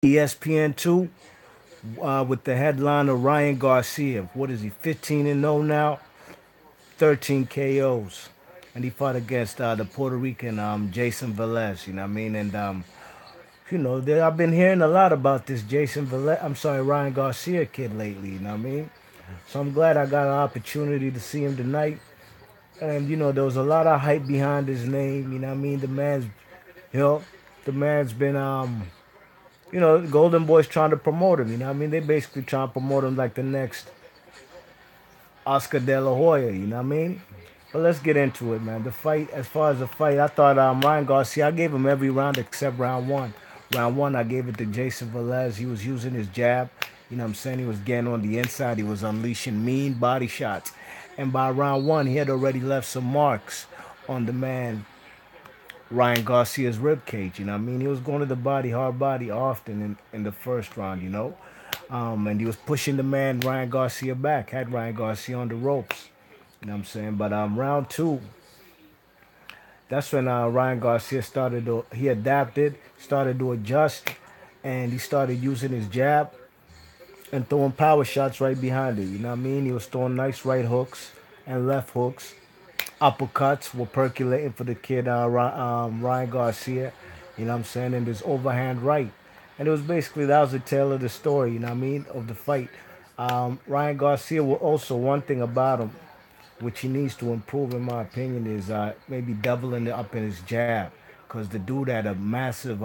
ESPN2 with the headliner Ryan Garcia. What is he, 15-0 now? 13 KOs. And he fought against the Puerto Rican Jason Velez, you know what I mean? And, I've been hearing a lot about this Ryan Garcia kid lately, you know what I mean? So I'm glad I got an opportunity to see him tonight. And, there was a lot of hype behind his name, you know what I mean? You know, the man's been, Golden Boy's trying to promote him. You know what I mean? They basically trying to promote him like the next Oscar De La Hoya. You know what I mean? But let's get into it, man. The fight, as far as the fight, I thought Ryan Garcia, I gave him every round except round one. Round one, I gave it to Jason Velez. He was using his jab. You know what I'm saying? He was getting on the inside. He was unleashing mean body shots. And by round one, he had already left some marks on the man Ryan Garcia's rib cage. You know what I mean? He was going to the body, hard body often in the first round, and he was pushing the man Ryan Garcia back, had Ryan Garcia on the ropes. You know what I'm saying? But round two, that's when Ryan Garcia he adapted, started to adjust, and he started using his jab and throwing power shots right behind it. You know what I mean? He was throwing nice right hooks and left hooks. Uppercuts were percolating for the kid Ryan Garcia. You know what I'm saying? And his overhand right. And it was basically, that was the tale of the story, you know what I mean, of the fight. Ryan Garcia will also, one thing about him, which he needs to improve, in my opinion, is maybe doubling it up in his jab. Because the dude had a massive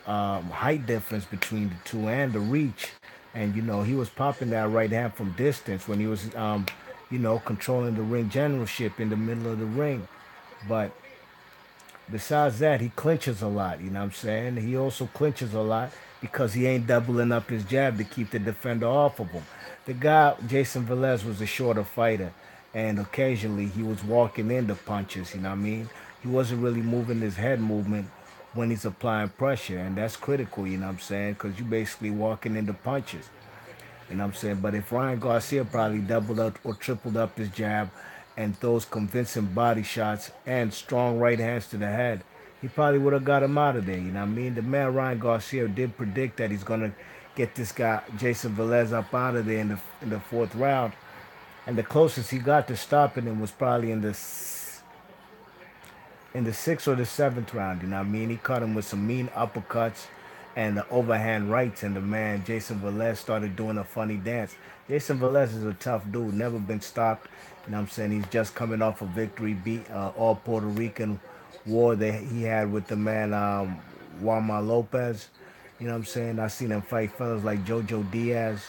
height difference between the two and the reach. And, he was popping that right hand from distance when he was, controlling the ring generalship in the middle of the ring. But besides that, he clinches a lot, you know what I'm saying? He also clinches a lot because he ain't doubling up his jab to keep the defender off of him. The guy, Jason Velez, was a shorter fighter, and occasionally he was walking into punches, you know what I mean? He wasn't really moving his head movement when he's applying pressure, and that's critical, you know what I'm saying? Because you basically walking into punches. You know what I'm saying? But if Ryan Garcia probably doubled up or tripled up his jab and throws convincing body shots and strong right hands to the head, he probably would have got him out of there. You know what I mean? The man Ryan Garcia did predict that he's gonna get this guy Jason Velez up out of there in the fourth round, and the closest he got to stopping him was probably in the sixth or the seventh round. You know what I mean? He caught him with some mean uppercuts and the overhand rights, and the man Jason Velez started doing a funny dance. Jason Velez is a tough dude, never been stopped. You know what I'm saying? He's just coming off a victory, beat all Puerto Rican war that he had with the man Juanma Lopez. You know what I'm saying? I seen him fight fellas like Jojo Diaz,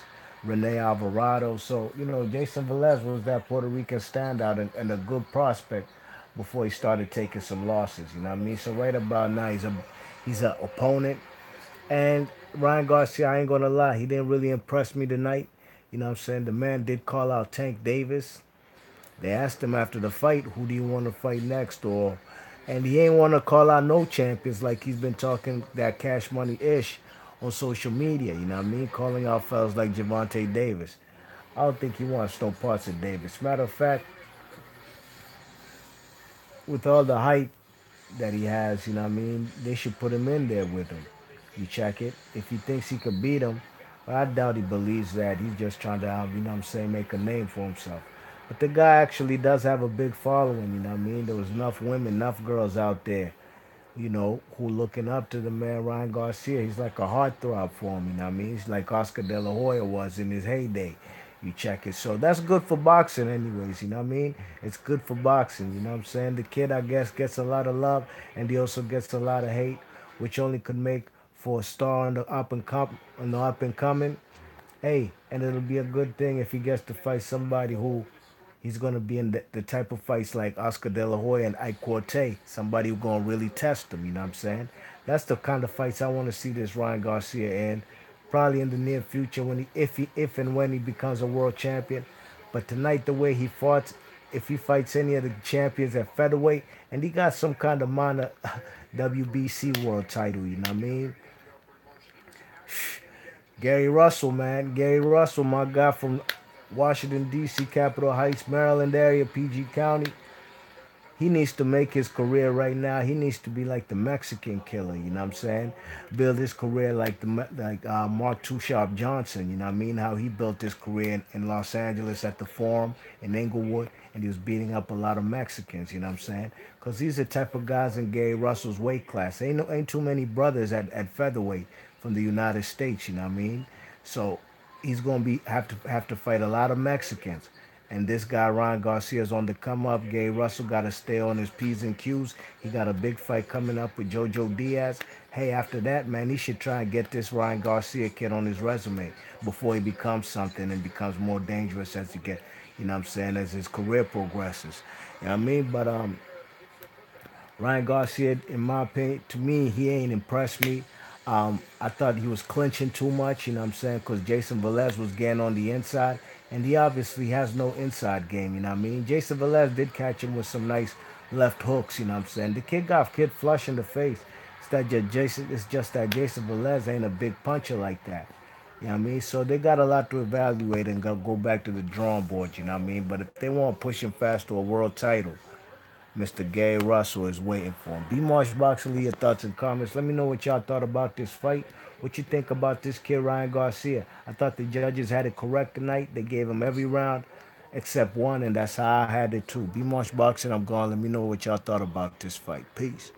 Rene Alvarado. So, Jason Velez was that Puerto Rican standout and a good prospect before he started taking some losses. You know what I mean? So right about now, he's a opponent. And Ryan Garcia, I ain't gonna lie, he didn't really impress me tonight. You know what I'm saying? The man did call out Tank Davis. They asked him after the fight, who do you want to fight next? And he ain't want to call out no champions like he's been talking that cash money ish on social media. You know what I mean? Calling out fellas like Javante Davis. I don't think he wants no parts of Davis. Matter of fact, with all the hype that he has, you know what I mean? They should put him in there with him. You check it. If he thinks he could beat him, but I doubt he believes that. He's just trying to, make a name for himself. But the guy actually does have a big following, you know what I mean? There was enough women, enough girls out there, who looking up to the man Ryan Garcia. He's like a heartthrob for him, you know what I mean? He's like Oscar De La Hoya was in his heyday. You check it. So that's good for boxing anyways, you know what I mean? It's good for boxing, you know what I'm saying? The kid, I guess, gets a lot of love and he also gets a lot of hate, which only could make for a star in the up and coming. Hey, and it'll be a good thing if he gets to fight somebody who he's gonna be in the type of fights like Oscar De La Hoya and Ike Corte, somebody who's gonna really test him. You know what I'm saying? That's the kind of fights I want to see this Ryan Garcia in, probably in the near future when if and when he becomes a world champion. But tonight, the way he fought, if he fights any of the champions at featherweight, and he got some kind of minor WBC world title, you know what I mean? Gary Russell, man. Gary Russell, my guy from Washington, D.C., Capitol Heights, Maryland area, PG County. he needs to make his career right now. He needs to be like the Mexican killer. You know what I'm saying? Build his career like Mark Too Sharp Johnson. You know what I mean? How he built his career in Los Angeles at the Forum in Inglewood, and he was beating up a lot of Mexicans. You know what I'm saying? Because these are the type of guys in Gary Russell's weight class. Ain't too many brothers at featherweight from the United States. You know what I mean? So he's gonna be have to fight a lot of Mexicans. And this guy Ryan Garcia is on the come up. Gay Russell got to stay on his P's and Q's. He got a big fight coming up with Jojo Diaz. Hey, after that, man, he should try and get this Ryan Garcia kid on his resume before he becomes something and becomes more dangerous as he get, you know what I'm saying, as his career progresses. You know what I mean? But Ryan Garcia, in my opinion, to me, he ain't impressed me. I thought he was clinching too much, you know what I'm saying, because Jason Velez was getting on the inside, and he obviously has no inside game, you know what I mean. Jason Velez did catch him with some nice left hooks, you know what I'm saying. The kid got kid flush in the face. It's just that Jason Velez ain't a big puncher like that. You know what I mean? So they got a lot to evaluate and go back to the drawing board, you know what I mean? But if they want to push him fast to a world title, Mr. Gay Russell is waiting for him. B Marsh Boxley, your thoughts and comments. Let me know what y'all thought about this fight. What you think about this kid Ryan Garcia? I thought the judges had it correct tonight. They gave him every round except one, and that's how I had it too. B Marsh Boxing, I'm gone. Let me know what y'all thought about this fight. Peace.